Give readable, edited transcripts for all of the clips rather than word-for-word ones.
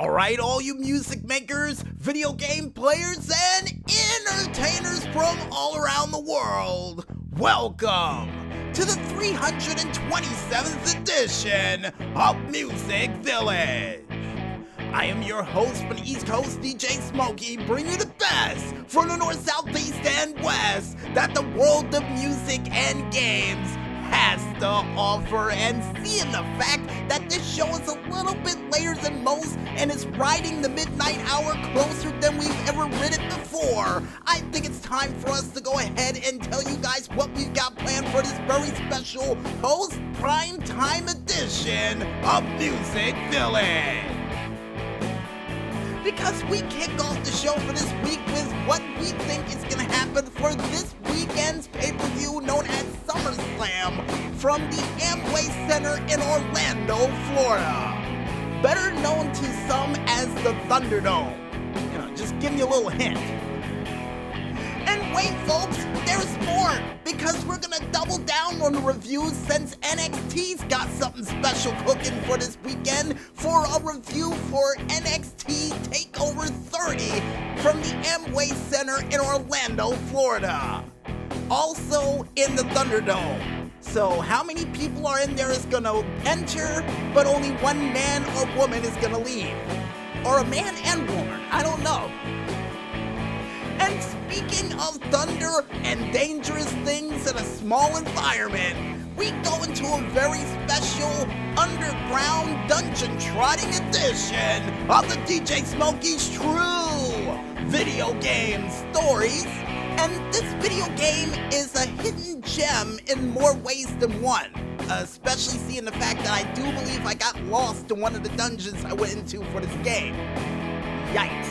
Alright, all you music makers, video game players, and entertainers from all around the world, welcome to the 327th edition of Music Village. I am your host from the East Coast, DJ Smokey, bringing you the best from the North, South, East, and West that the world of music and games has to offer, and seeing the fact that this show is a little bit later than most and is riding the midnight hour closer than we've ever ridden before, I think it's time for us to go ahead and tell you guys what we've got planned for this very special post-primetime edition of Music Village. Because we kick off the show for this week with what we think is going to happen for this weekend's pay-per-view known as SummerSlam from the Amway Center in Orlando, Florida. Better known to some as the Thunderdome. Just give me a little hint. And wait, folks, there's more, because we're gonna double down on the reviews since NXT's got something special cooking for this weekend for a review for NXT TakeOver 30 from the Amway Center in Orlando, Florida. Also in the Thunderdome. So how many people are in there is gonna enter, but only one man or woman is gonna leave? Or a man and woman, I don't know. And speaking of thunder and dangerous things in a small environment, we go into a very special underground dungeon trotting edition of the DJ Smokey's True Video Game Stories. And this video game is a hidden gem in more ways than one, especially seeing the fact that I do believe I got lost in one of the dungeons I went into for this game. Yikes.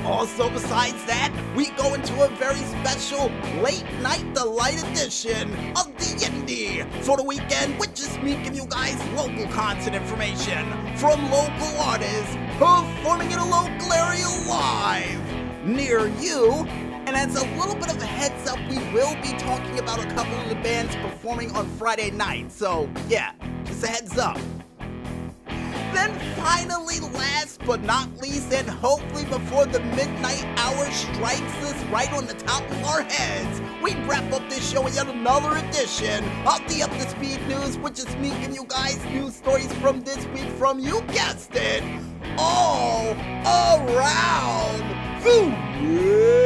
Also, besides that, we go into a very special late night delight edition of the Indie for the weekend, which is me giving you guys local content information from local artists performing in a local area live near you. And as a little bit of a heads up, we will be talking about a couple of the bands performing on Friday night. So yeah, just a heads up. Then finally, last but not least, and hopefully before the midnight hour strikes us right on the top of our heads, we wrap up this show with yet another edition of the Up to Speed News, which is me giving you guys news stories from this week from, you guessed it, all around the world.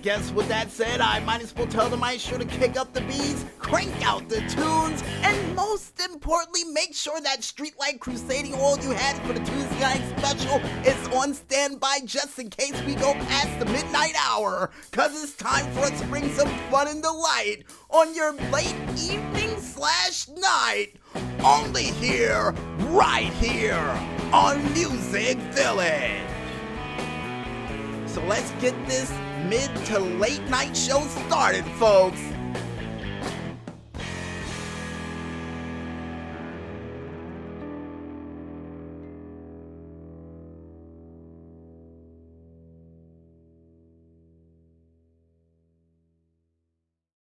Guess with that said, I might as well tell the maestro to kick up the beats, crank out the tunes, and most importantly, make sure that Streetlight Crusading oil you had for the Tuesday night special is on standby just in case we go past the midnight hour, cause it's time for us to bring some fun and delight on your late evening / night, only here, right here, on Music Village. So let's get this mid to late night show started, folks.